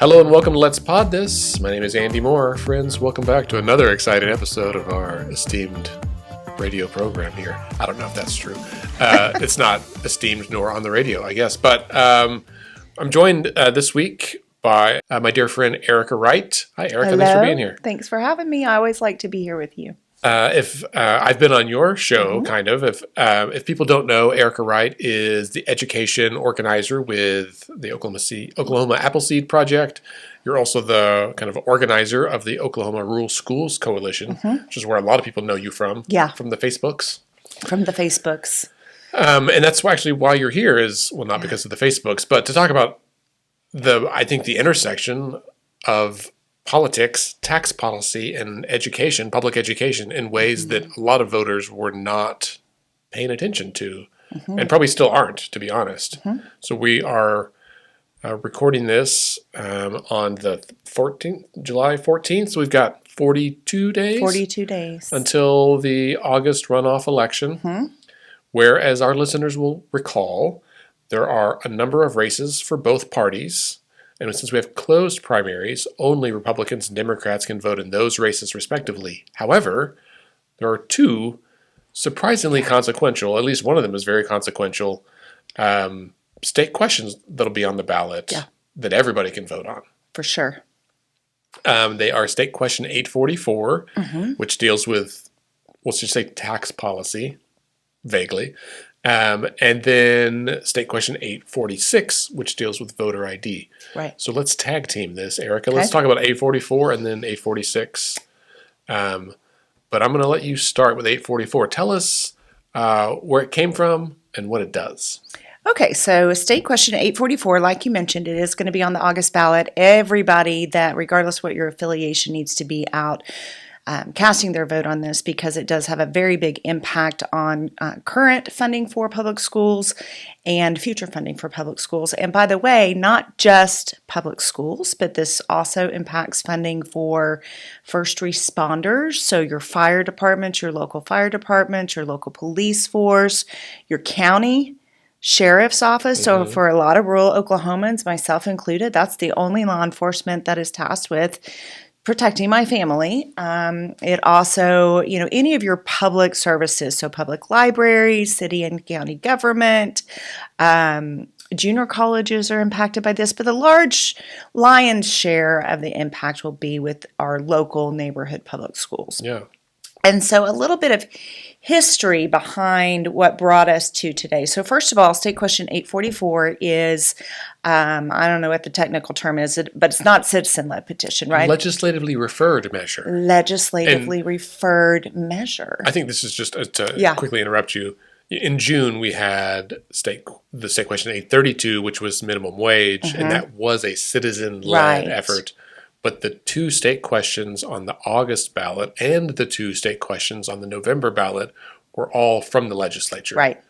Hello and welcome to Let's Pod This. My name is Andy Moore. Friends, welcome back to another exciting episode of our esteemed radio program here. I don't know if that's true. It's not esteemed nor on the radio, I guess. But I'm joined this week by my dear friend Erika Wright. Hi, Erika. Hello. Thanks for being here. Thanks for having me. I always like to be here with you. If I've been on your show, kind of. If people don't know, Erika Wright is the education organizer with the Oklahoma Appleseed Project. You're also the kind of organizer of the Oklahoma Rural Schools Coalition, which is where a lot of people know you from. Yeah. From the Facebooks. From the Facebooks. And that's actually why you're here is, well, not because of the Facebooks, but to talk about I think the intersection of politics, tax policy, and education, public education, in ways that a lot of voters were not paying attention to, and probably still aren't, to be honest. So we are recording this on the 14th, July 14th. So we've got 42 days. 42 days. Until the August runoff election, where, as our listeners will recall, there are a number of races for both parties. And since we have closed primaries, only Republicans and Democrats can vote in those races respectively. However, there are two surprisingly consequential, at least one of them is very consequential, state questions that'll be on the ballot that everybody can vote on. For sure. They are State Question 844, which deals with, let's just say, tax policy, vaguely. And then State Question 846, which deals with voter ID. Right. So let's tag team this, Erika. Okay. Let's talk about 844 and then 846. But I'm going to let you start with 844. Tell us where it came from and what it does. Okay, so State Question 844, like you mentioned, it is going to be on the August ballot. Everybody that, regardless what your affiliation, needs to be out casting their vote on this because it does have a very big impact on current funding for public schools and future funding for public schools. And by the way, not just public schools, but this also impacts funding for first responders. So your fire departments, your local fire departments, your local police force, your county sheriff's office. So for a lot of rural Oklahomans, myself included, that's the only law enforcement that is tasked with protecting my family. It also, any of your public services, so public libraries, city and county government, junior colleges are impacted by this, but the large lion's share of the impact will be with our local neighborhood public schools. Yeah. And so a little bit of history behind what brought us to today. So first of all, State Question 844 is, I don't know what the technical term is, but it's not citizen-led petition, right? Legislatively referred measure. Legislatively referred measure. I think this is just to quickly interrupt you. In June, we had the State Question 832, which was minimum wage, and that was a citizen-led effort. But the two state questions on the August ballot and the two state questions on the November ballot were all from the legislature. Right.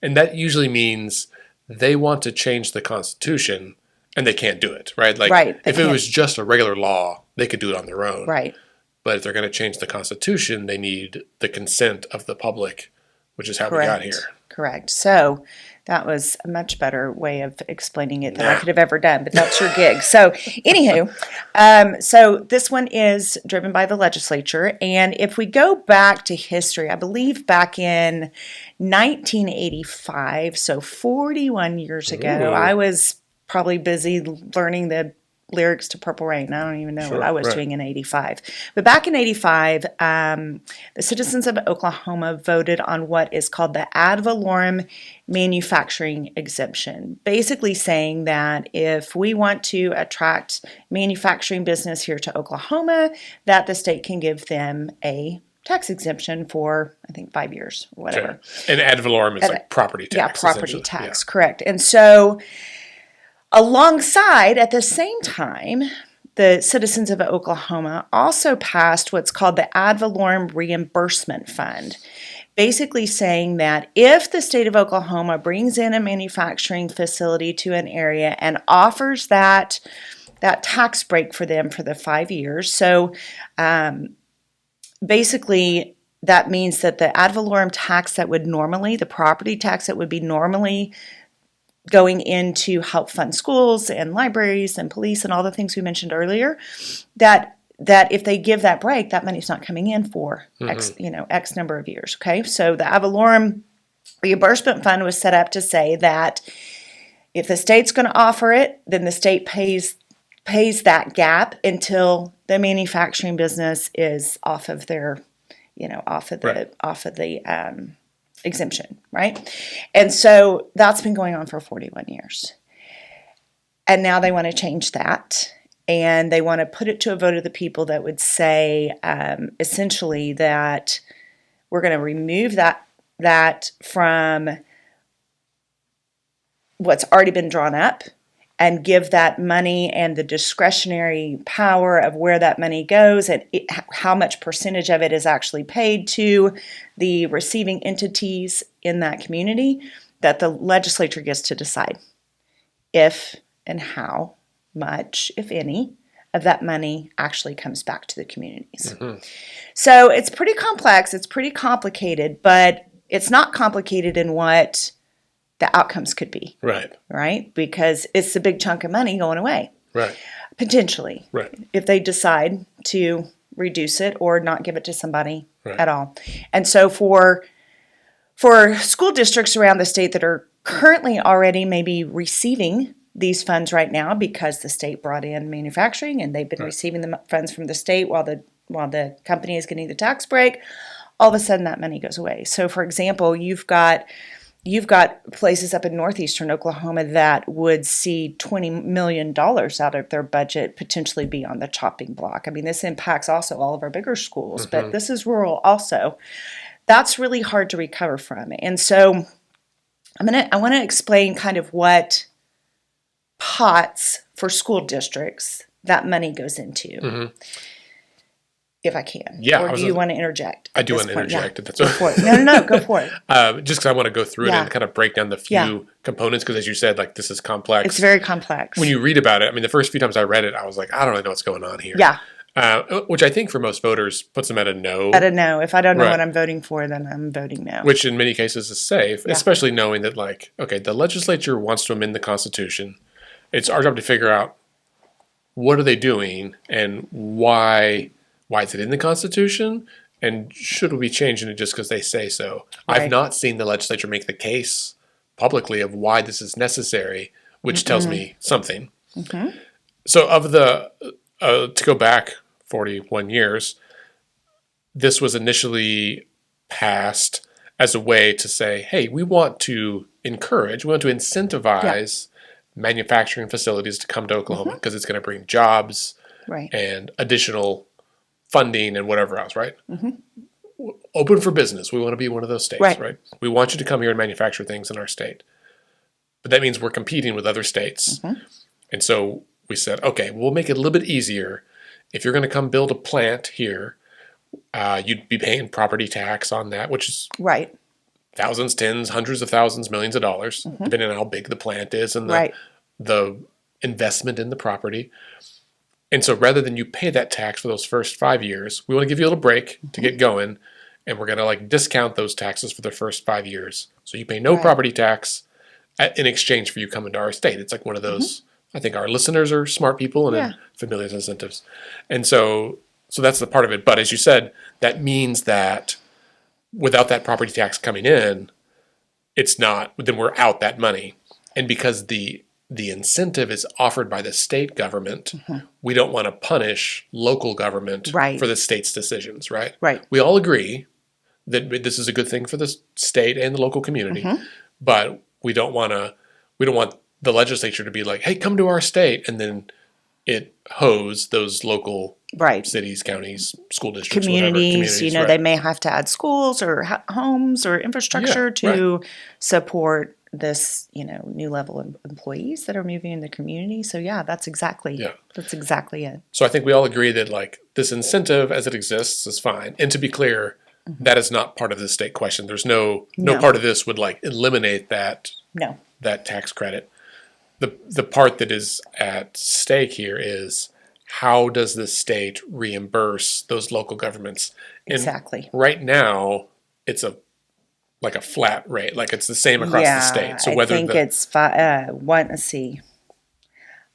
And that usually means they want to change the Constitution and they can't do it, right? Like if it was just a regular law, they could do it on their own. Right. But if they're going to change the Constitution, they need the consent of the public, which is how we got here. Correct. So that was a much better way of explaining it than I could have ever done, but that's your gig. So anywho, so this one is driven by the legislature. And if we go back to history, I believe back in 1985, so 41 years ago, I was probably busy learning the lyrics to Purple Rain. I don't even know what I was doing in 85. But back in 85, the citizens of Oklahoma voted on what is called the ad valorem manufacturing exemption, basically saying that if we want to attract manufacturing business here to Oklahoma, that the state can give them a tax exemption for, I think, 5 years or whatever. Okay. And ad valorem is like property tax. Yeah, property tax, correct. And so alongside, at the same time, the citizens of Oklahoma also passed what's called the Ad valorem Reimbursement Fund, basically saying that if the state of Oklahoma brings in a manufacturing facility to an area and offers that tax break for them for the 5 years, so basically that means that the ad valorem tax that would normally, the property tax that would be normally going in to help fund schools and libraries and police and all the things we mentioned earlier, that if they give that break, that money's not coming in for X number of years. Okay, so the ad valorem reimbursement fund was set up to say that if the state's going to offer it, then the state pays that gap until the manufacturing business is off of their, off of the exemption, right? And so that's been going on for 41 years. And now they want to change that. And they want to put it to a vote of the people that would say, essentially, that we're going to remove that from what's already been drawn up and give that money and the discretionary power of where that money goes and how much percentage of it is actually paid to the receiving entities in that community, that the legislature gets to decide if and how much, if any, of that money actually comes back to the communities. So it's pretty complex, it's pretty complicated, but it's not complicated in what the outcomes could be. Right? Because it's a big chunk of money going away. Potentially. If they decide to reduce it or not give it to somebody at all. And so for school districts around the state that are currently already maybe receiving these funds right now because the state brought in manufacturing and they've been receiving the funds from the state while the company is getting the tax break, all of a sudden that money goes away. So for example, you've got places up in northeastern Oklahoma that would see $20 million out of their budget potentially be on the chopping block. I mean, this impacts also all of our bigger schools, but this is rural also. That's really hard to recover from. And so I want to explain kind of what pots for school districts that money goes into. If I can. Yeah. Or do you want to interject? I do want to interject. Yeah. Go for it. No, go for it. Just because I want to go through it and kind of break down the few components, because as you said, like, this is complex. It's very complex. When you read about it, I mean, the first few times I read it, I was like, I don't really know what's going on here. Which I think for most voters puts them at a no. At a no. If I don't know what I'm voting for, then I'm voting no. Which in many cases is safe, especially knowing that, like, okay, the legislature wants to amend the Constitution. It's our job to figure out what are they doing and why is it in the Constitution, and should we be changing it just because they say so? I've not seen the legislature make the case publicly of why this is necessary, which tells me something. So of the, to go back 41 years, this was initially passed as a way to say, hey, we want to incentivize manufacturing facilities to come to Oklahoma because it's going to bring jobs and additional funding and whatever else, right? Open for business. We want to be one of those states, right? We want you to come here and manufacture things in our state. But that means we're competing with other states. And so we said, okay, we'll make it a little bit easier. If you're going to come build a plant here, you'd be paying property tax on that, which is thousands, tens, hundreds of thousands, millions of dollars, depending on how big the plant is and the investment in the property. And so rather than you pay that tax for those first 5 years, we want to give you a little break to get going, and we're going to like discount those taxes for the first 5 years. So you pay no property tax in exchange for you coming to our state. It's like one of those, I think our listeners are smart people and then familiar incentives. And so that's the part of it. But as you said, that means that without that property tax coming in, then we're out that money. And because the incentive is offered by the state government, we don't want to punish local government for the state's decisions, right? We all agree that this is a good thing for the state and the local community, but we don't want the legislature to be like, hey, come to our state, and then it hose those local cities, counties, school districts, communities. They may have to add schools or homes or infrastructure to support this, new level of employees that are moving in the community. So that's exactly it. So I think we all agree that like this incentive as it exists is fine. And to be clear, that is not part of the state question. There's no part of this would like eliminate that tax credit. The part that is at stake here is how does the state reimburse those local governments? And exactly. Right now, it's a like a flat rate, like it's the same across the state. So I whether think it's one. Let's see.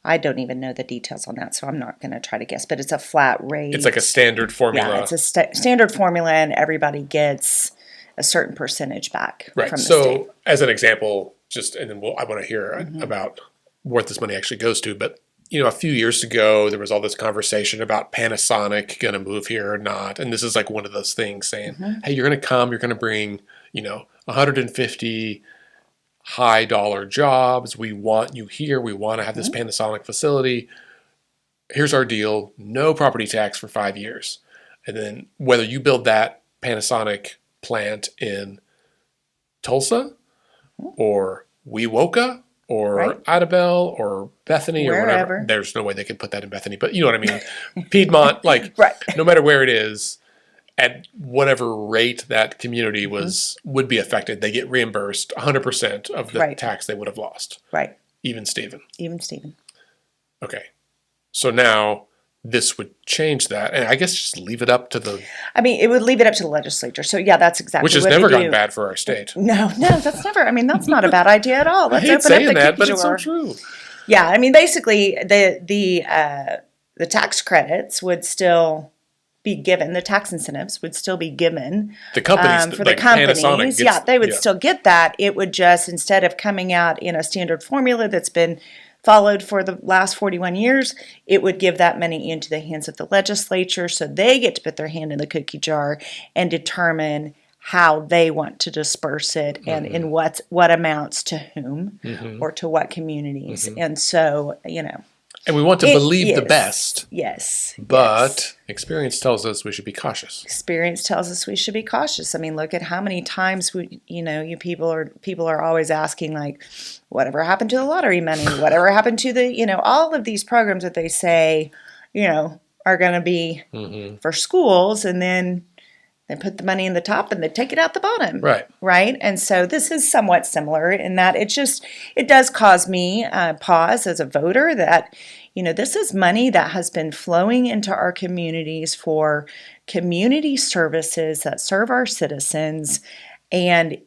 I don't even know the details on that, so I'm not going to try to guess. But it's a flat rate. it's like a standard formula. Yeah, it's a standard formula, and everybody gets a certain percentage back Right. from the So state. as an example, and then I want to hear Mm-hmm. about what this money actually goes to. But a few years ago, there was all this conversation about Panasonic going to move here or not, and this is like one of those things saying, Mm-hmm. "Hey, you're going to come. You're going to bring 150 high dollar jobs. We want you here. We want to have this Mm-hmm. Panasonic facility. Here's our deal. No property tax for 5 years, and then whether you build that Panasonic plant in Tulsa or Wewoka or Right. Idabel or Bethany or whatever. Wherever. There's no way they could put that in Bethany, but you know what I mean. Piedmont, like Right. no matter where it is, at whatever rate that community would be affected, they get reimbursed 100% of the Right. tax they would have lost. Right. Even Steven. Even Stephen. Okay. So now this would change that. And I guess just leave it up to the I mean, it would leave it up to the legislature. So yeah, that's exactly which has what never they gotten do. bad for our state. No, that's never. I mean, that's not a bad idea at all. I Let's hate open saying up the that, cookie but it's so jar. true. Yeah, I mean, basically, the tax credits would still be given. The tax incentives would still be given The companies, for like the companies. Panasonic Yeah, they would yeah. still get that. It would just, instead of coming out in a standard formula that's been followed for the last 41 years, it would give that money into the hands of the legislature, so they get to put their hand in the cookie jar and determine how they want to disperse it and in what amounts to whom or to what communities. And so, And we want to believe the yes, best, Yes. but experience tells us we should be cautious. Experience tells us we should be cautious. I mean, look at how many times people are always asking, like, whatever happened to the lottery money? Whatever happened to the, all of these programs that they say, are going to be for schools, and then they put the money in the top and they take it out the bottom. Right. Right. And so this is somewhat similar in that it does cause me pause as a voter that, this is money that has been flowing into our communities for community services that serve our citizens. And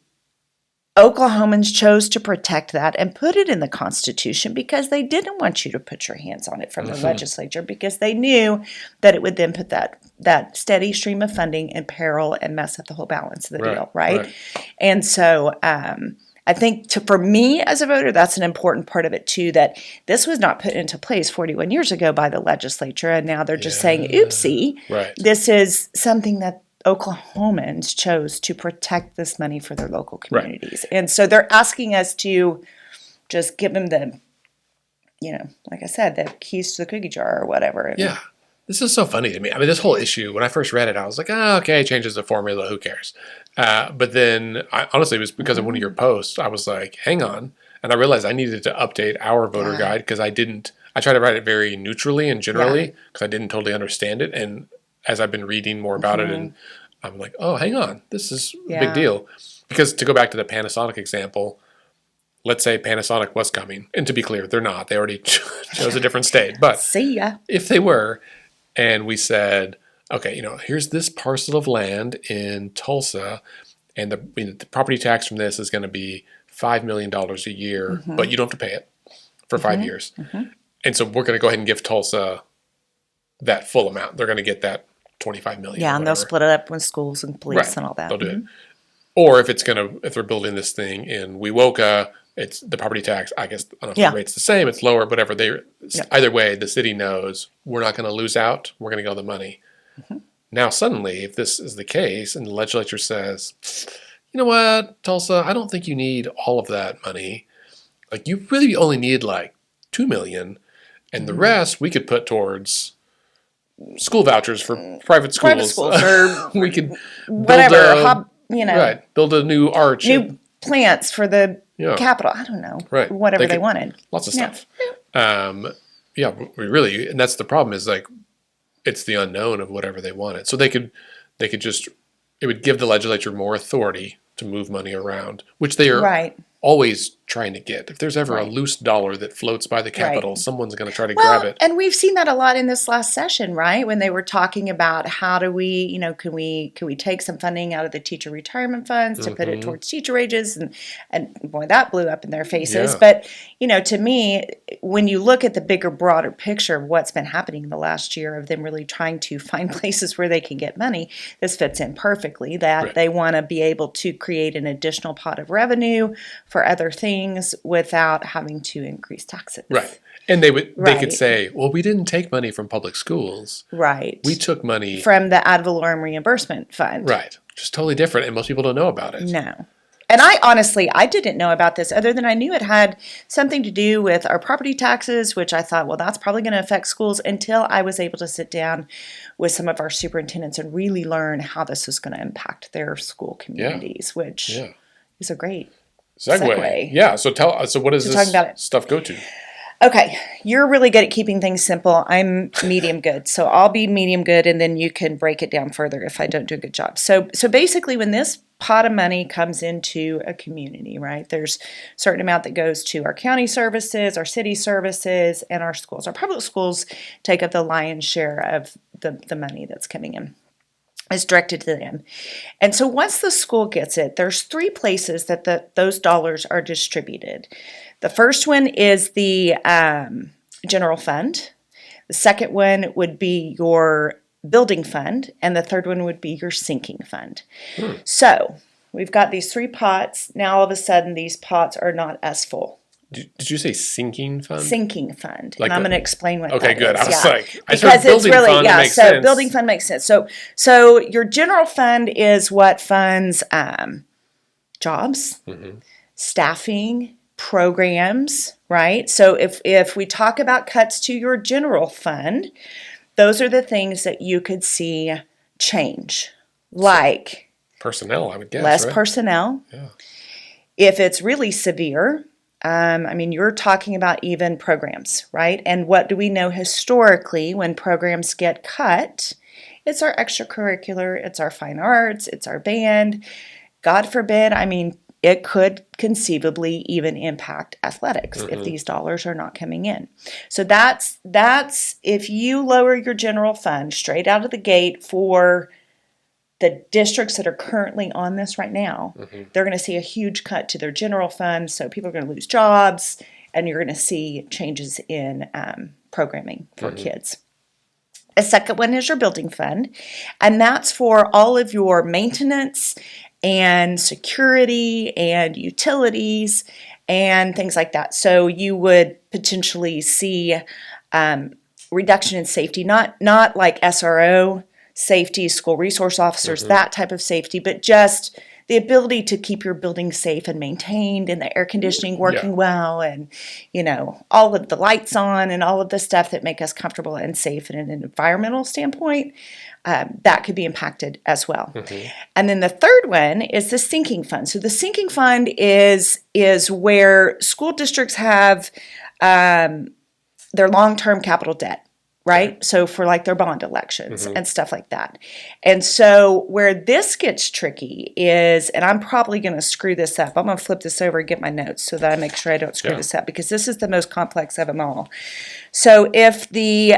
Oklahomans chose to protect that and put it in the Constitution because they didn't want you to put your hands on it from the legislature, because they knew that it would then put that steady stream of funding in peril and mess up the whole balance of the deal, right? And so I think for me as a voter, that's an important part of it too, that this was not put into place 41 years ago by the legislature, and now they're just saying, oopsie, this is something that Oklahomans chose to protect this money for their local communities. And so they're asking us to just give them the, like I said, the keys to the cookie jar or whatever. Yeah. This is so funny to me. I mean, this whole issue, when I first read it, I was like, okay, changes the formula, who cares? But then, honestly, it was because of one of your posts. I was like, hang on. And I realized I needed to update our voter guide because I tried to write it very neutrally and generally because I didn't totally understand it. And as I've been reading more about it, and I'm like, oh, hang on, this is a big deal. Because to go back to the Panasonic example, let's say Panasonic was coming. And to be clear, they're not. They already chose a different state. But see ya. If they were, and we said, okay, here's this parcel of land in Tulsa, and the property tax from this is going to be $5 million a year, but you don't have to pay it for 5 years. And so we're going to go ahead and give Tulsa that full amount. They're going to get that $25 million. Yeah, and they'll split it up with schools and police and all that. They'll do it. Or if they're building this thing in Wewoka, it's the property tax. I guess I don't know if the rate's the same. It's lower, whatever. Either way, the city knows we're not going to lose out. We're going to get all the money. Now, suddenly, if this is the case, and the legislature says, you know what, Tulsa, I don't think you need all of that money. Like, you really only need like $2 million, and the rest we could put towards school vouchers for private schools. Private schools or we could whatever, build a new arch. New plants for the Capitol. I don't know. Right. Whatever they wanted. Lots of stuff. We really, and that's the problem is like, it's the unknown of whatever they wanted. So they could just, it would give the legislature more authority to move money around, which they are always trying to get. If there's ever a loose dollar that floats by the Capitol, someone's going to try to grab it. And we've seen that a lot in this last session, right? When they were talking about how do we, can we take some funding out of the teacher retirement funds to put it towards teacher wages, and boy, that blew up in their faces. But to me, when you look at the bigger, broader picture of what's been happening in the last year of them really trying to find places where they can get money, this fits in perfectly. That they want to be able to create an additional pot of revenue for other things without having to increase taxes. Right. And they could say, well, we didn't take money from public schools. Right. We took money from the ad valorem reimbursement fund. Right. Just totally different, and most people don't know about it. No. And I didn't know about this other than I knew it had something to do with our property taxes, which I thought, well, that's probably going to affect schools, until I was able to sit down with some of our superintendents and really learn how this was going to impact their school communities, which is a great segue. Yeah. So what does this stuff go to? Okay, you're really good at keeping things simple. I'm medium good. So I'll be medium good, and then you can break it down further if I don't do a good job. So basically, when this pot of money comes into a community, right, there's a certain amount that goes to our county services, our city services, and our schools. Our public schools take up the lion's share of the money that's coming in. Is directed to them. And so once the school gets it, there's 3 places that those dollars are distributed. The first one is the general fund. The second one would be your building fund. And the third one would be your sinking fund. So we've got these 3 pots. Now all of a sudden these pots are not as full. Did you say sinking fund? Sinking fund. Like, and I'm going to explain what that is. Okay, good. I was like, because it's really, so building fund makes sense. So your general fund is what funds jobs, staffing, programs, right? So if we talk about cuts to your general fund, those are the things that you could see change, like personnel, I would guess. Less personnel. Yeah. If it's really severe, you're talking about even programs, right? And what do we know historically when programs get cut? It's our extracurricular, it's our fine arts, it's our band. God forbid, it could conceivably even impact athletics if these dollars are not coming in. So that's if you lower your general fund straight out of the gate for the districts that are currently on this right now, they're going to see a huge cut to their general fund. So people are going to lose jobs, and you're going to see changes in programming for kids. A second one is your building fund, and that's for all of your maintenance and security and utilities and things like that. So you would potentially see reduction in safety, not like SRO safety, school resource officers, that type of safety, but just the ability to keep your building safe and maintained, and the air conditioning working well, and all of the lights on, and all of the stuff that make us comfortable and safe in an environmental standpoint, that could be impacted as well. And then the third one is the sinking fund. So the sinking fund is where school districts have their long-term capital debt. Right? So for like their bond elections and stuff like that. And so where this gets tricky is, and I'm probably going to screw this up. I'm going to flip this over and get my notes so that I make sure I don't screw this up, because this is the most complex of them all. So if the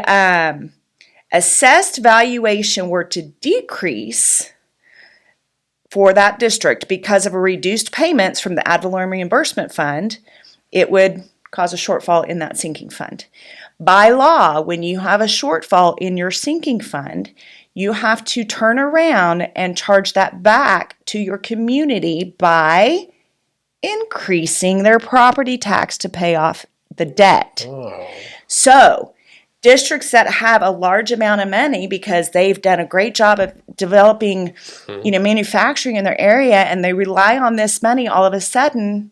assessed valuation were to decrease for that district because of a reduced payments from the ad valorem reimbursement fund, it would cause a shortfall in that sinking fund. By law, when you have a shortfall in your sinking fund, you have to turn around and charge that back to your community by increasing their property tax to pay off the debt. So districts that have a large amount of money because they've done a great job of developing, manufacturing in their area, and they rely on this money, all of a sudden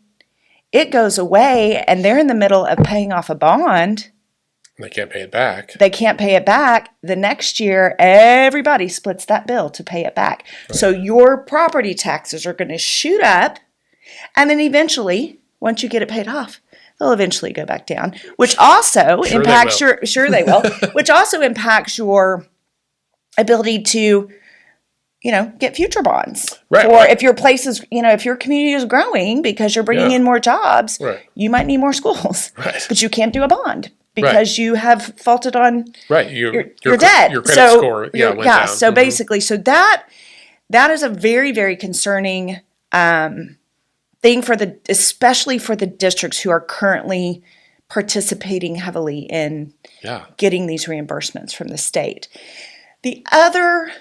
it goes away and they're in the middle of paying off a bond. They can't pay it back. They can't pay it back. The next year, everybody splits that bill to pay it back. Right. So your property taxes are going to shoot up, and then eventually, once you get it paid off, they'll eventually go back down, which also impacts which also impacts your ability to get future bonds. Right, Or right. if your place is, if your community is growing because you're bringing Yeah. in more jobs, Right. you might need more schools. Right. But you can't do a bond because you have faulted on Right. your debt. Your credit score went down. So basically, that is a very, very concerning thing especially for the districts who are currently participating heavily in getting these reimbursements from the state. The other,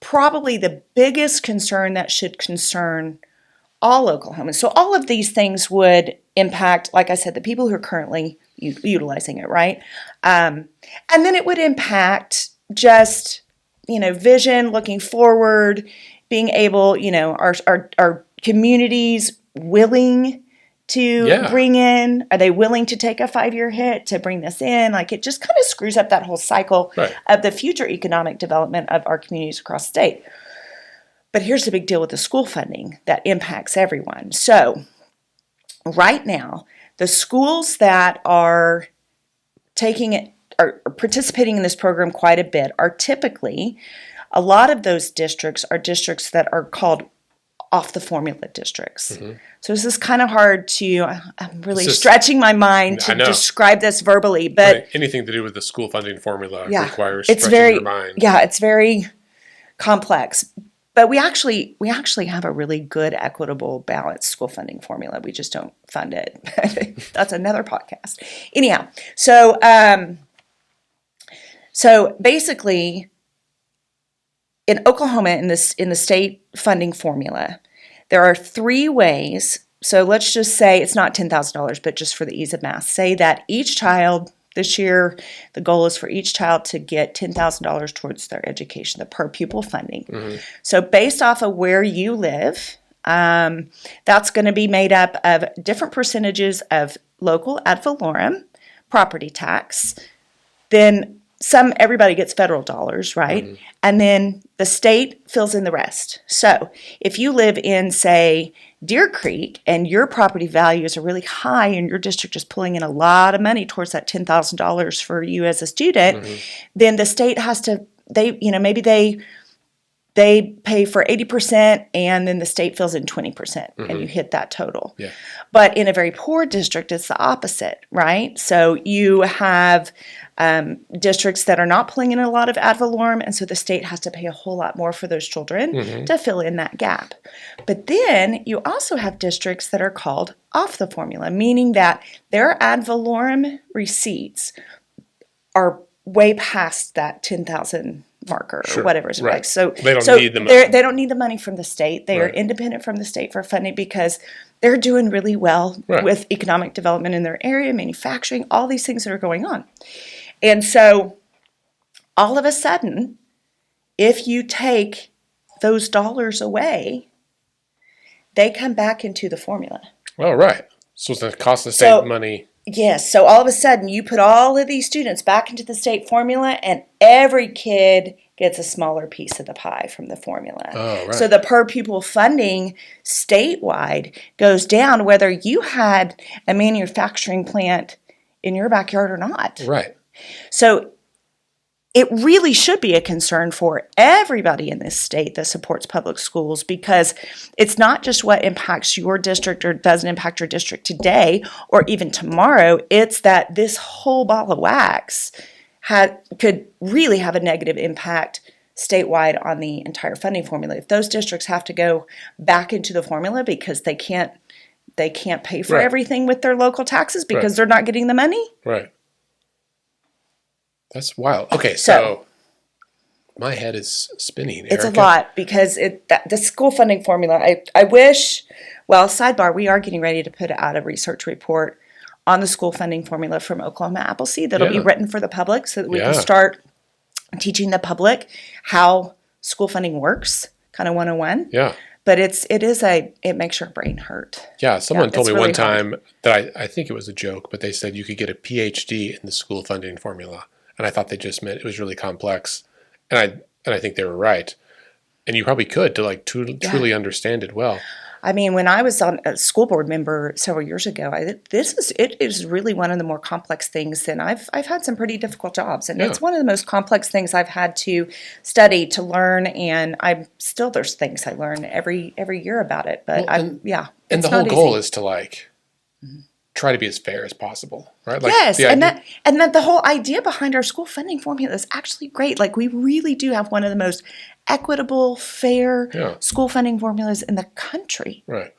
probably the biggest concern that should concern all Oklahomans. So all of these things would impact, like I said, the people who are currently utilizing it, right? And then it would impact just, vision, looking forward, being able, our communities willing to bring in, are they willing to take a 5-year hit to bring this in? Like, it just kind of screws up that whole cycle of the future economic development of our communities across the state. But here's the big deal with the school funding that impacts everyone. So right now, the schools that are participating in this program quite a bit are typically, a lot of those districts are districts that are called off the formula districts. Mm-hmm. So this is kind of hard I'm really stretching my mind to describe this verbally, but anything to do with the school funding formula requires it's stretching your mind. Yeah, it's very complex. But we actually have a really good, equitable, balanced school funding formula. We just don't fund it. That's another podcast. Anyhow, so basically, in Oklahoma, in the state funding formula, there are 3 ways. So let's just say it's not $10,000, but just for the ease of math, say that each child this year, the goal is for each child to get $10,000 towards their education, the per pupil funding. Mm-hmm. So based off of where you live, that's going to be made up of different percentages of local ad valorem, property tax, then everybody gets federal dollars, right? Mm-hmm. And then the state fills in the rest. So if you live in, say, Deer Creek and your property values are really high and your district is pulling in a lot of money towards that $10,000 for you as a student, mm-hmm. then the state has to, maybe they pay for 80% and then the state fills in 20% mm-hmm. and you hit that total. Yeah. But in a very poor district, it's the opposite, right? So you have districts that are not pulling in a lot of ad valorem, and so the state has to pay a whole lot more for those children mm-hmm. to fill in that gap. But then you also have districts that are called off the formula, meaning that their ad valorem receipts are way past that 10,000 marker or whatever it's like. So they don't need the money. They don't need the money from the state. They are independent from the state for funding because they're doing really well with economic development in their area, manufacturing, all these things that are going on. And so all of a sudden, if you take those dollars away, they come back into the formula. Oh, right. So it's going to cost the state money. Yes. So all of a sudden, you put all of these students back into the state formula, and every kid gets a smaller piece of the pie from the formula. Oh, right. So the per pupil funding statewide goes down whether you had a manufacturing plant in your backyard or not. Right. So it really should be a concern for everybody in this state that supports public schools, because it's not just what impacts your district or doesn't impact your district today or even tomorrow. It's that this whole ball of wax could really have a negative impact statewide on the entire funding formula. If those districts have to go back into the formula because they can't pay for everything with their local taxes because they're not getting the money. Right. That's wild. Okay, so my head is spinning, Erika. It's a lot because the school funding formula, I wish, well, sidebar, we are getting ready to put out a research report on the school funding formula from Oklahoma Appleseed that'll be written for the public so that we can start teaching the public how school funding works, kind of 101. Yeah. But it makes your brain hurt. Yeah, someone told me really one time that I think it was a joke, but they said you could get a PhD in the school funding formula. And I thought they just meant it was really complex. And I think they were right. And you probably could to truly understand it well. I mean, when I was on a school board member several years ago, it is really one of the more complex things. And I've had some pretty difficult jobs, and Yeah. it's one of the most complex things I've had to study, to learn, and there's things I learn every year about it. But And it's the whole not goal easy. is to like try to be as fair as possible, right? Like Yes, the idea, and that the whole idea behind our school funding formula is actually great. Like, we really do have one of the most equitable, fair Yeah. school funding formulas in the country, right.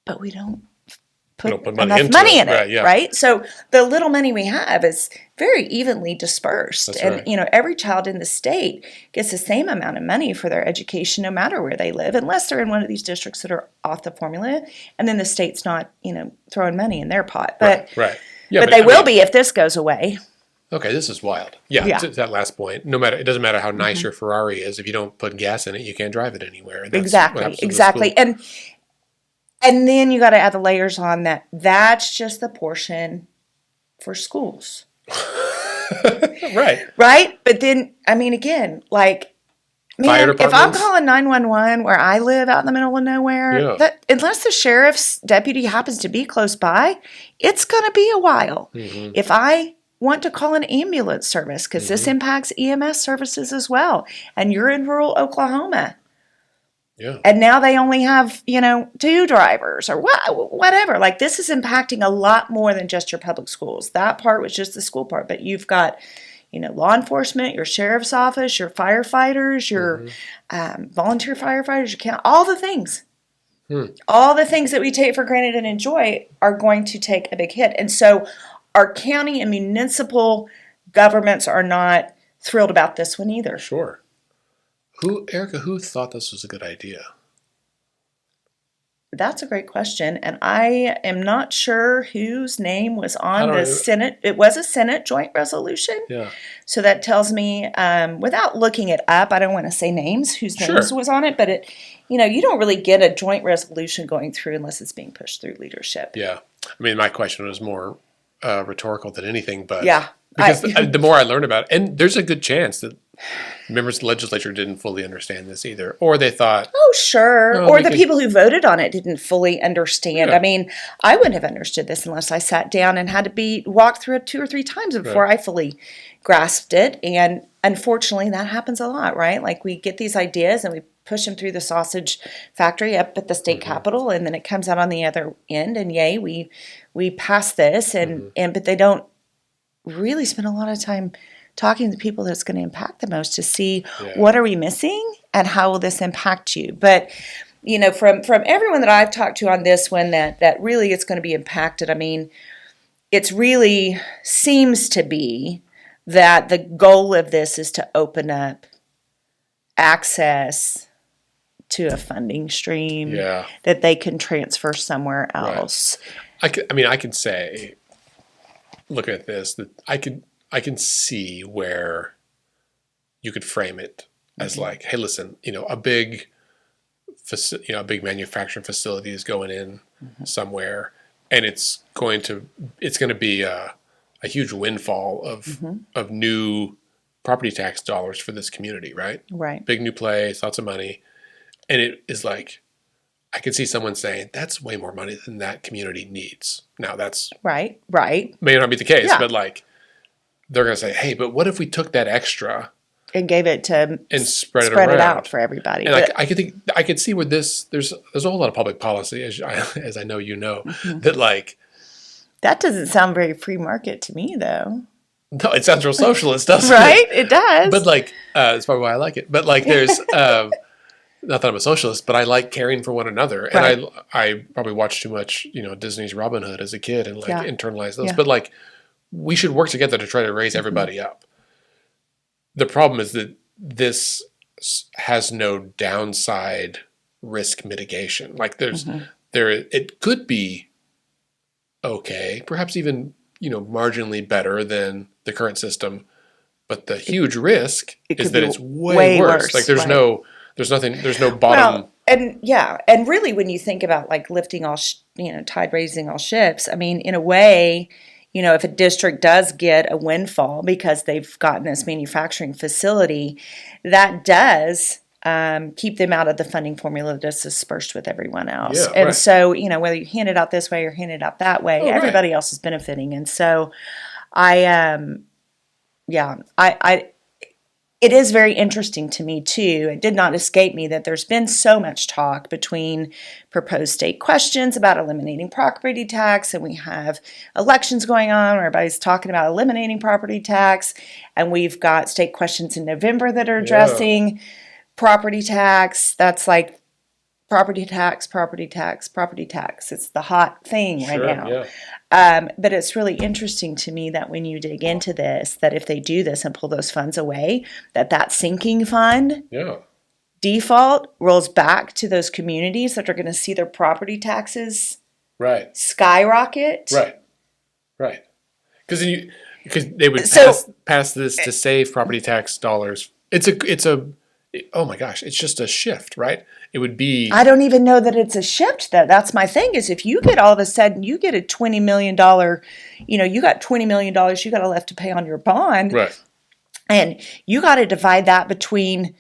but we don't We put don't put money enough into money it. in it, Right, yeah. right? So the little money we have is very evenly dispersed. That's And, right. every child in the state gets the same amount of money for their education no matter where they live, unless they're in one of these districts that are off the formula. And then the state's not, throwing money in their pot. But, Right. Yeah, but they will be if this goes away. Okay, this is wild. Yeah, Yeah. to that last point. It doesn't matter how nice your Ferrari is. If you don't put gas in it, you can't drive it anywhere. And that's what happens with the Exactly. school. And then you got to add the layers on that. That's just the portion for schools. Right. Right? But then, I mean, again, like, Fire man, if I'm departments? calling 911 where I live out in the middle of nowhere, Yeah. that unless the sheriff's deputy happens to be close by, it's going to be a while. Mm-hmm. If I want to call an ambulance service, because this impacts EMS services as well, and you're in rural Oklahoma, Yeah. and now they only have, 2 drivers or whatever. Like, this is impacting a lot more than just your public schools. That part was just the school part, but you've got, law enforcement, your sheriff's office, your firefighters, your volunteer firefighters, all the things. All the things that we take for granted and enjoy are going to take a big hit. And so our county and municipal governments are not thrilled about this one either. Sure. Erica, who thought this was a good idea? That's a great question, and I am not sure whose name was I on don't the know. Senate. It was a Senate joint resolution, Yeah. so that tells me, without looking it up, I don't want to say names, whose names Sure. was on it, but you don't really get a joint resolution going through unless it's being pushed through leadership. Yeah. I mean, my question was more rhetorical than anything, but Yeah. because the more I learn about it, and there's a good chance that members of the legislature didn't fully understand this either, or they thought, Oh, sure. No, Or we the could- people who voted on it didn't fully understand. Yeah. I mean, I wouldn't have understood this unless I sat down and had to be walked through it 2 or 3 times before I fully grasped it. And unfortunately, that happens a lot, right? Like, we get these ideas and we push them through the sausage factory up at the state capitol, and then it comes out on the other end, and yay, we pass this, but they don't really spend a lot of time talking to the people that it's going to impact the most to see what are we missing and how will this impact you. But from everyone that I've talked to on this one, that really it's going to be impacted. I mean, it's really seems to be that the goal of this is to open up access to a funding stream Yeah. that they can transfer somewhere else. I can say, looking at this, that I can see where you could frame it as like, hey, listen, a big manufacturing facility is going in somewhere, and it's going to be a huge windfall of new property tax dollars for this community, right? Right. Big new place, lots of money, and it is like, I could see someone saying that's way more money than that community needs. Now that's Right. may not be the case, Yeah. but like they're going to say, hey, but what if we took that extra And gave it to and spread it it around out for everybody. And But- I could see where there's a whole lot of public policy, as I know that like, that doesn't sound very free market to me, though. no, it sounds real socialist, doesn't it? Right? It does. But like, that's probably why I like it. But like, there's not that I'm a socialist, but I like caring for one another, and Right. I probably watched too much, Disney's Robin Hood as a kid, and like internalized those. Yeah. But like, we should work together to try to raise everybody up. The problem is that this has no downside risk mitigation. Like, it could be okay, perhaps even marginally better than the current system, but the huge risk is that it's way worse. Like, there's right. there's no bottom. Well, and really, when you think about like lifting all, tide raising all ships, I mean, in a way, if a district does get a windfall because they've gotten this manufacturing facility, that does keep them out of the funding formula that's dispersed with everyone else. Yeah, And right. so, whether you hand it out this way or hand it out that way, Oh, right. everybody else is benefiting. And so I it is very interesting to me too. It did not escape me that there's been so much talk between proposed state questions about eliminating property tax, and we have elections going on where everybody's talking about eliminating property tax, and we've got state questions in November that are addressing property tax. That's like property tax, property tax, property tax. It's the hot thing right now. Yeah. But it's really interesting to me that when you dig into this, that if they do this and pull those funds away, that sinking fund default rolls back to those communities that are going to see their property taxes skyrocket. Right. Because they would pass this to save property tax dollars. Oh my gosh, it's just a shift, right? It would be. I don't even know that it's a shift, though. That's my thing, is if you get all of a sudden, you get a $20 million, you got $20 million you got left to pay on your bond. Right. And you got to divide that between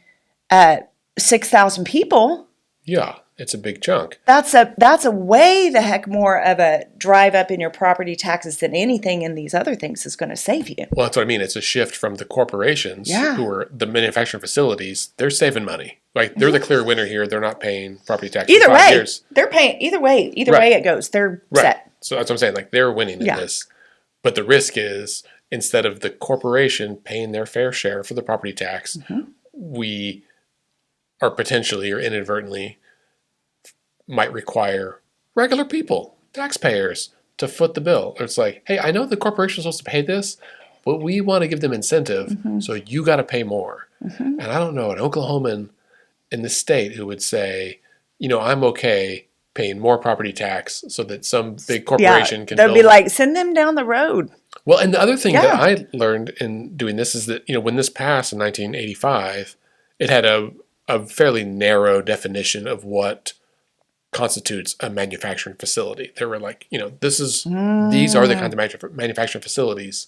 6,000 people. Yeah, it's a big chunk. That's a way the heck more of a drive up in your property taxes than anything in these other things is going to save you. Well, that's what I mean. It's a shift from the corporations who are the manufacturing facilities. They're saving money. Like, they're the clear winner here. They're not paying property tax Either for 5 years. They're paying either way it goes. They're set. So that's what I'm saying. Like, they're winning in this. But the risk is, instead of the corporation paying their fair share for the property tax, we are potentially or inadvertently might require regular people, taxpayers, to foot the bill. It's like, hey, I know the corporation's supposed to pay this, but we want to give them incentive, so you got to pay more. And I don't know an Oklahoman in the state who would say, I'm okay paying more property tax so that some big corporation can they'll be like, send them down the road. Well, and the other thing that I learned in doing this is that, when this passed in 1985, it had a fairly narrow definition of what constitutes a manufacturing facility. They were like, these are the kinds of manufacturing facilities.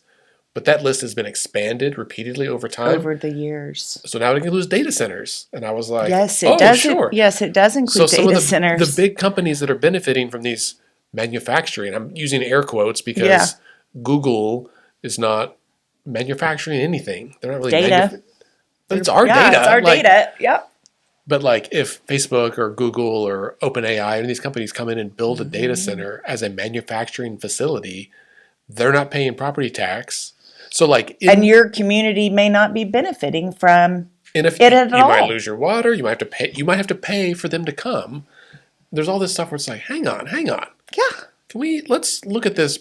But that list has been expanded repeatedly over time. Over the years. So now it includes data centers. And I was like, yes, it does. Sure. Yes, it does include data centers. The big companies that are benefiting from these manufacturing, I'm using air quotes because Google is not manufacturing anything. They're not really data. But it's our data. It's our data. Yep. But like, if Facebook or Google or OpenAI and these companies come in and build a data center as a manufacturing facility, they're not paying property tax. So like, and your community may not be benefiting from it at all. You might lose your water. You might have to pay. You might have to pay for them to come. There's all this stuff where it's like, hang on. Yeah. Let's look at this.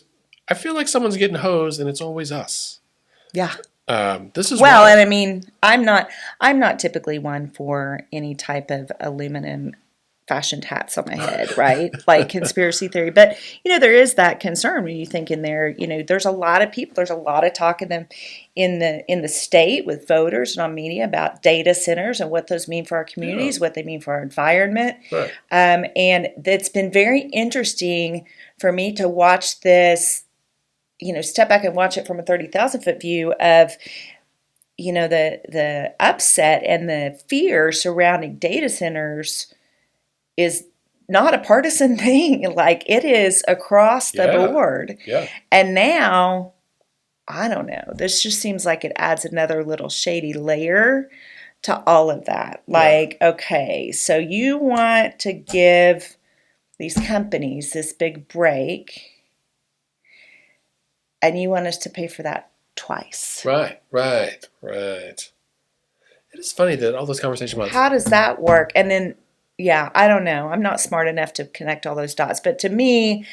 I feel like someone's getting hosed, and it's always us. Yeah. This is well, wild. and I mean, I'm not typically one for any type of aluminum fashioned hats on my head, right? Like conspiracy theory. But, there is that concern when you think in there, there's a lot of people, there's a lot of talk in the state with voters and on media about data centers and what those mean for our communities, what they mean for our environment. Right. And it's been very interesting for me to watch this, step back and watch it from a 30,000 foot view of, the upset and the fear surrounding data centers is not a partisan thing. Like, it is across the board. Yeah. And now, I don't know, this just seems like it adds another little shady layer to all of that. Like, okay, so you want to give these companies this big break, and you want us to pay for that twice. Right. It is funny that all those conversations about how does that work? And then, I don't know. I'm not smart enough to connect all those dots. But to me,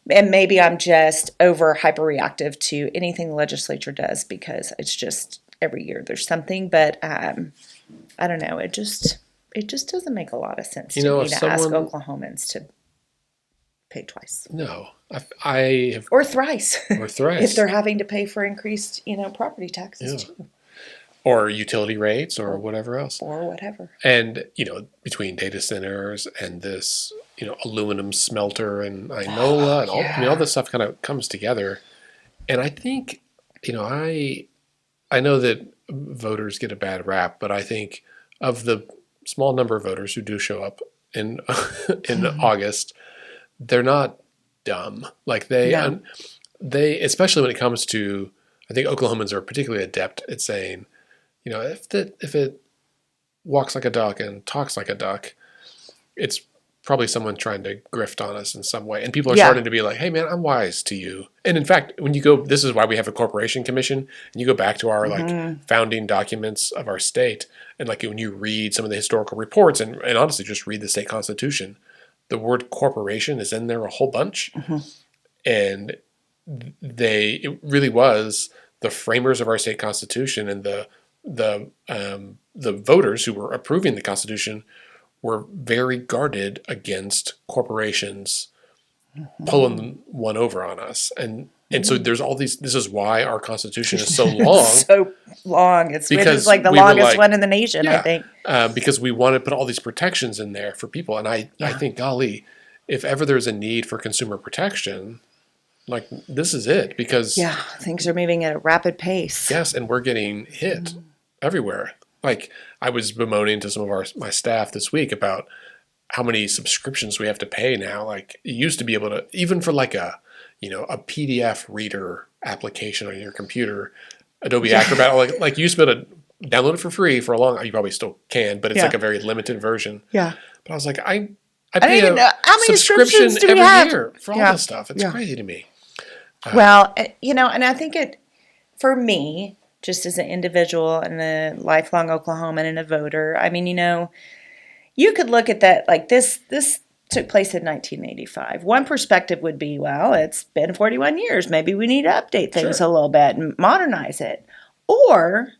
and maybe I'm just over hyperreactive to anything the legislature does because it's just every year there's something. But I don't know. It just doesn't make a lot of sense to me to ask Oklahomans to pay twice. No, I have, or thrice. If they're having to pay for increased, property taxes too. Or utility rates or whatever else. Or whatever. And, between data centers and this, aluminum smelter and Inola and all this stuff kind of comes together. And I think, I know that voters get a bad rap, but I think of the small number of voters who do show up in in August, they're not dumb. Like they especially when it comes to, I think Oklahomans are particularly adept at saying, if it walks like a duck and talks like a duck, it's probably someone trying to grift on us in some way. And people are starting to be like, hey man, I'm wise to you. And in fact, when you go, this is why we have a corporation commission, and you go back to our like founding documents of our state, and like when you read some of the historical reports and honestly just read the state constitution, the word corporation is in there a whole bunch. And it really was the framers of our state constitution and the voters who were approving the constitution were very guarded against corporations pulling one over on us. And so there's all these, this is why our constitution is so long. So long. It's like the longest one in the nation, I think. Because we want to put all these protections in there for people. And I think, golly, if ever there's a need for consumer protection, like this is it, because things are moving at a rapid pace. Yes, and we're getting hit everywhere. Like I was bemoaning to some of my staff this week about how many subscriptions we have to pay now. Like you used to be able to, even for like a PDF reader application on your computer, Adobe Acrobat, like you used to be able to download it for free for a long. You probably still can, but it's like a very limited version. Yeah. But I was like, I pay a subscription every year for all this stuff. It's crazy to me. Well, and I think for me, just as an individual and a lifelong Oklahoman and a voter, I mean, you could look at that like this took place in 1985. One perspective would be, well, it's been 41 years. Maybe we need to update things a little bit and modernize it. Or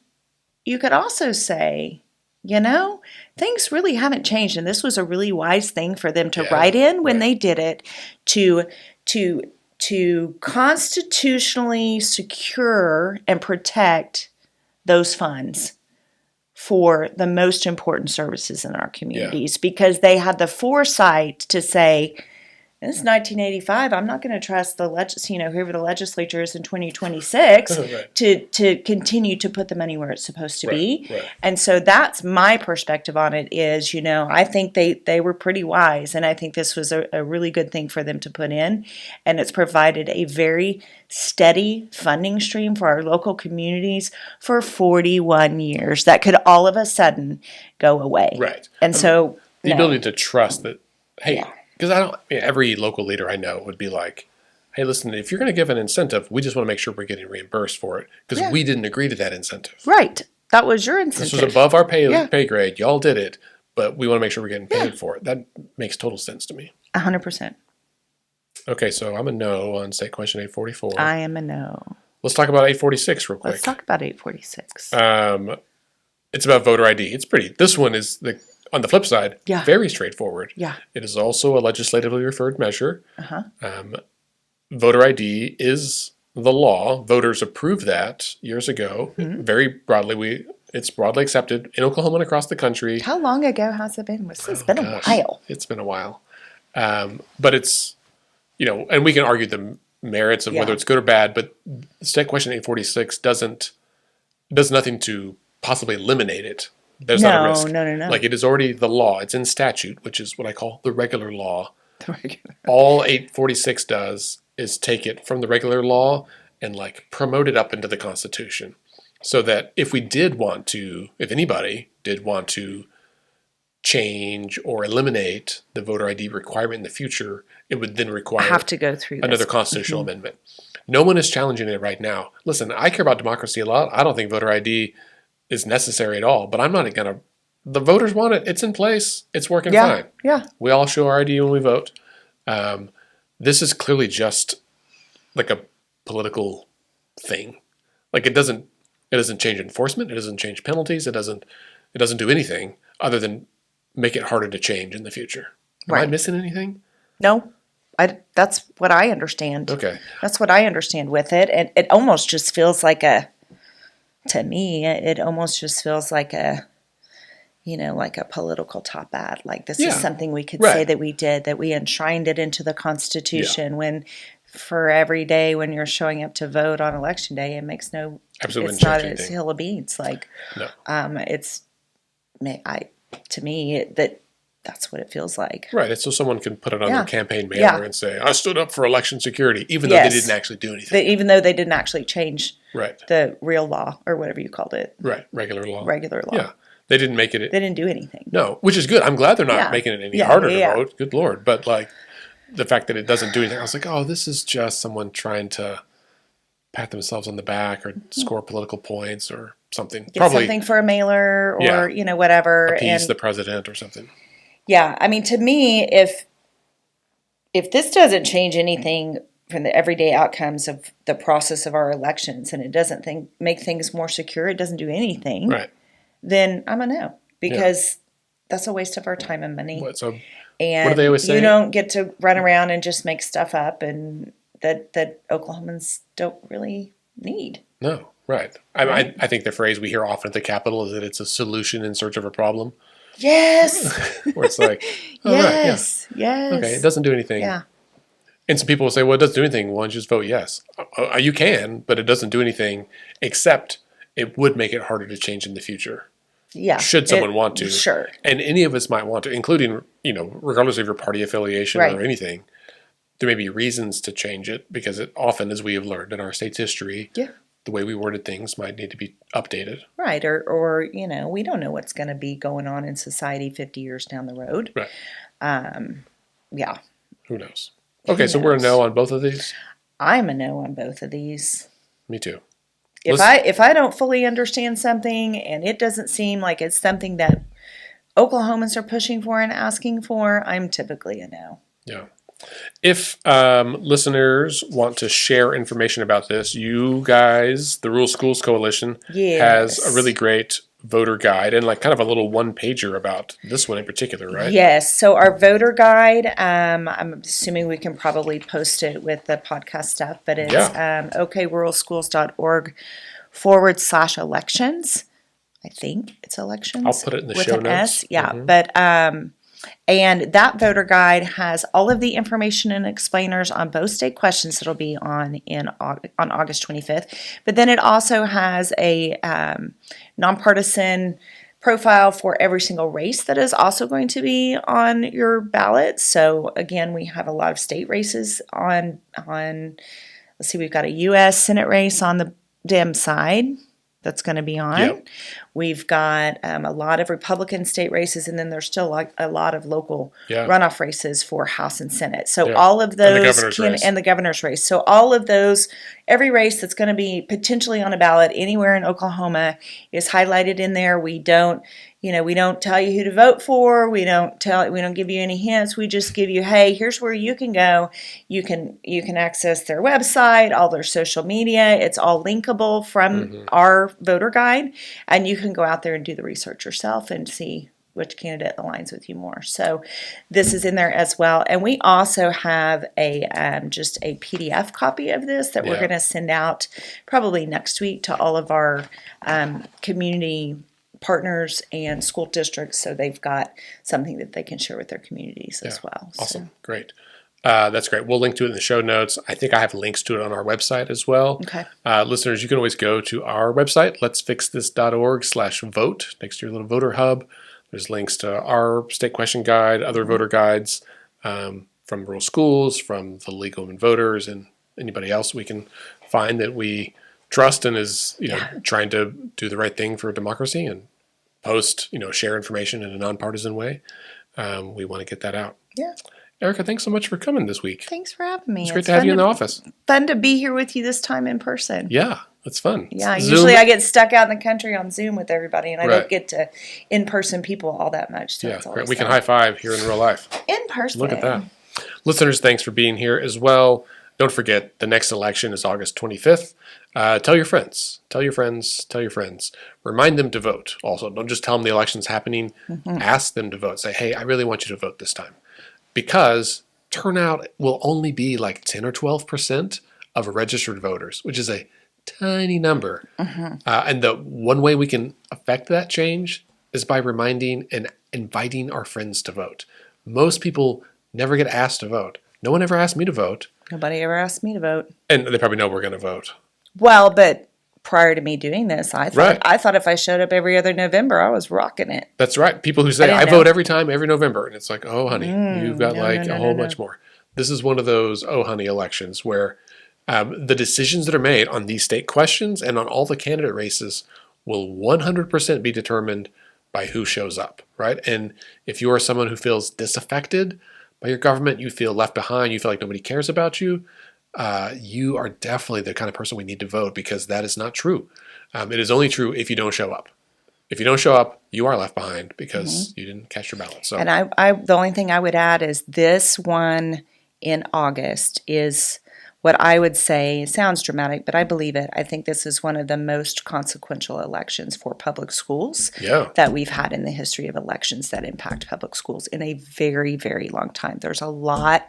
you could also say, things really haven't changed. And this was a really wise thing for them to write in when they did it to constitutionally secure and protect those funds for the most important services in our communities, because they had the foresight to say, this is 1985. I'm not going to trust whoever the legislature is in 2026 to continue to put the money where it's supposed to be. Right. And so that's my perspective on it is, I think they were pretty wise. And I think this was a really good thing for them to put in. And it's provided a very steady funding stream for our local communities for 41 years that could all of a sudden go away. Right. And so the ability to trust that, hey, because every local leader I know would be like, hey, listen, if you're going to give an incentive, we just want to make sure we're getting reimbursed for it because we didn't agree to that incentive. Right. That was your incentive. This was above our pay grade. Y'all did it, but we want to make sure we're getting paid for it. That makes total sense to me. 100%. Okay, so I'm a no on state question 844. I am a no. Let's talk about 846 real quick. Let's talk about 846. It's about voter ID. It's pretty. This one is on the flip side, very straightforward. Yeah. It is also a legislatively referred measure. Voter ID is the law. Voters approved that years ago. Very broadly. It's broadly accepted in Oklahoma and across the country. How long ago has it been? It's been a while. It's been a while. But it's, and we can argue the merits of whether it's good or bad, but state question 846 does nothing to possibly eliminate it. There's not a risk. No. Like it is already the law. It's in statute, which is what I call the regular law. All 846 does is take it from the regular law and like promote it up into the Constitution. So that if anybody did want to change or eliminate the voter ID requirement in the future, it would then require have to go through another constitutional amendment. No one is challenging it right now. Listen, I care about democracy a lot. I don't think voter ID is necessary at all, but I'm not going to. The voters want it. It's in place. It's working fine. Yeah. We all show our ID when we vote. This is clearly just like a political thing. Like it doesn't change enforcement. It doesn't change penalties. It doesn't do anything other than make it harder to change in the future. Am I missing anything? No. That's what I understand. Okay. That's what I understand with it. And it almost just feels like to me, it almost just feels like like a political top ad. Like this is something we could say that we did, that we enshrined it into the Constitution when for every day when you're showing up to vote on election day, it makes it's not a hill of beans. Like, to me, that's what it feels like. Right. It's so someone can put it on Yeah. their campaign banner Yeah. and say, I stood up for election security, even though they Yes. didn't actually do anything. Even though they didn't actually change Right. the real law or whatever you called it. Right. Regular law. Regular law. Yeah. They didn't make it. They didn't do anything. No, which is good. I'm glad they're not Yeah. making it any Yeah, harder yeah, to vote. Good Lord. But like the fact that it doesn't do anything, I was like, oh, this is just someone trying to pat themselves on the back or score political points or something. Get Probably something for a mailer or, Yeah. Whatever. appease the president or something. Yeah, I mean, to me, if this doesn't change anything from the everyday outcomes of the process of our elections, and it doesn't make things more secure, it doesn't do anything, Right. then I'm a no, because that's a waste of our time and money. So And what do they always say? you don't get to run around and just make stuff up, and that Oklahomans don't really need. No, right. I think the phrase we hear often at the Capitol is that it's a solution in search of a problem. Yes. Where it's like, oh, Yes. right, yeah. Yes. Okay, it doesn't do anything. Yeah. And some people will say, well, it doesn't do anything. Why don't you just vote yes? You can, but it doesn't do anything except it would make it harder to change in the future. Yeah. Should someone want to. Sure. And any of us might want to, including, regardless of your party affiliation Right. or anything, there may be reasons to change it because it often, as we have learned in our state's history, Yeah. the way we worded things might need to be updated. Right. Or we don't know what's going to be going on in society 50 years down the road. Right. Yeah. Who knows? Okay, so we're a no on both of these? I'm a no on both of these. Me too. If I don't fully understand something and it doesn't seem like it's something that Oklahomans are pushing for and asking for, I'm typically a no. Yeah. If listeners want to share information about this, you guys, the Rural Schools Coalition, has a really great voter guide and like kind of a little one-pager about this one in particular, right? Yes. So our voter guide, I'm assuming we can probably post it with the podcast stuff, but it's okruralschools.org/elections. I think it's elections. I'll put it in the with show an notes. S. Yeah. But and that voter guide has all of the information and explainers on both state questions that'll be on August 25th. But then it also has a nonpartisan profile for every single race that is also going to be on your ballot. So again, we have a lot of state races on let's see, we've got a U.S. Senate race on the Dem side that's going to be on. Yep. We've got a lot of Republican state races, and then there's still a lot of local Yeah. runoff races for House and Senate. So Yeah. all of those And the governor's race. So all of those, every race that's going to be potentially on a ballot anywhere in Oklahoma is highlighted in there. We don't tell you who to vote for. We don't give you any hints. We just give you, hey, here's where you can go. You can access their website, all their social media. It's all linkable from our voter guide, and you can go out there and do the research yourself and see which candidate aligns with you more. So this is in there as well. And we also have just a PDF copy of this that we're going to send out probably next week to all of our community partners and school districts, so they've got something that they can share with their communities as well. Awesome. So. Great. That's great. We'll link to it in the show notes. I think I have links to it on our website as well. Okay. Listeners, you can always go to our website, letsfixthis.org/vote, next to your little voter hub. There's links to our state question guide, other voter guides from rural schools, from the League of Women Voters, and anybody else we can find that we trust and is trying to do the right thing for democracy and post, share information in a nonpartisan way. We want to get that out. Yeah. Erika, thanks so much for coming this week. Thanks for having me. It's great to have you in the office. Fun to be here with you this time in person. Yeah, it's fun. Yeah, Zoom. usually I get stuck out in the country on Zoom with everybody, and I Right. don't get to in-person people all that much. So Yeah, it's great. always We can fun. high five here in real life. In person. Look at that. Listeners, thanks for being here as well. Don't forget, the next election is August 25th. Tell your friends. Tell your friends. Tell your friends. Remind them to vote. Also, don't just tell them the election's happening. Ask them to vote. Say, hey, I really want you to vote this time. Because turnout will only be like 10 or 12% of registered voters, which is a tiny number. And the one way we can affect that change is by reminding and inviting our friends to vote. Most people never get asked to vote. No one ever asked me to vote. Nobody ever asked me to vote. And they probably know we're going to vote. Well, but prior to me doing this, I thought Right. I thought if I showed up every other November, I was rocking it. That's right. People who say, didn't I know. vote every time, every November. And it's like, oh, honey, you've got no, like no, a no, whole no, bunch more. This is one of those, oh, honey, elections where the decisions that are made on these state questions and on all the candidate races will 100% be determined by who shows up, right? And if you are someone who feels disaffected by your government, you feel left behind, you feel like nobody cares about you, you are definitely the kind of person we need to vote, because that is not true. It is only true if you don't show up. If you don't show up, you are left behind because you didn't cast your ballot. So, And I the only thing I would add is this one in August is what I would say sounds dramatic, but I believe it. I think this is one of the most consequential elections for public schools yeah, that we've had in the history of elections that impact public schools in a very, very long time. There's a lot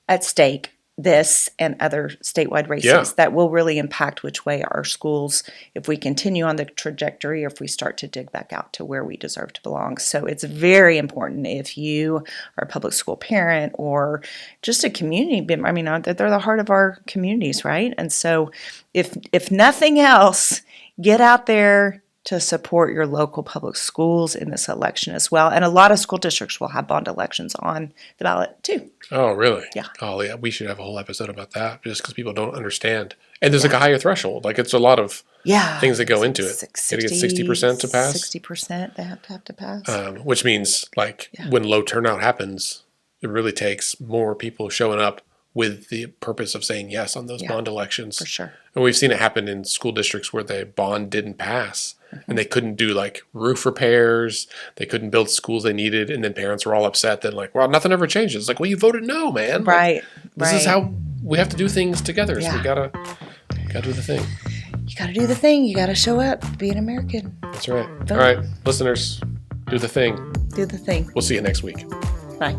at stake, this and other statewide races, Yeah. that will really impact which way our schools, if we continue on the trajectory or if we start to dig back out to where we deserve to belong. So it's very important if you are a public school parent or just a community member. I mean, they're the heart of our communities, right? And so if nothing else, get out there to support your local public schools in this election as well. And a lot of school districts will have bond elections on the ballot too. oh, really? Yeah. Oh, yeah. We should have a whole episode about that, just because people don't understand. And there's like a higher threshold. Like, it's a lot of Yeah. things that go into it. Did it get 60% to pass? 60% they have to pass. Which means, like, when low turnout happens, it really takes more people showing up with the purpose of saying yes on those bond elections. For sure. And we've seen it happen in school districts where the bond didn't pass and they couldn't do like roof repairs. They couldn't build schools they needed. And then parents were all upset that, like, well, nothing ever changes. It's like, well, you voted no, man. Right. Like, this is how we have to do things together. So Yeah. we gotta do the thing. You got to do the thing. You got to show up. Be an American. That's right. Vote. All right, listeners, do the thing. Do the thing. We'll see you next week. Bye.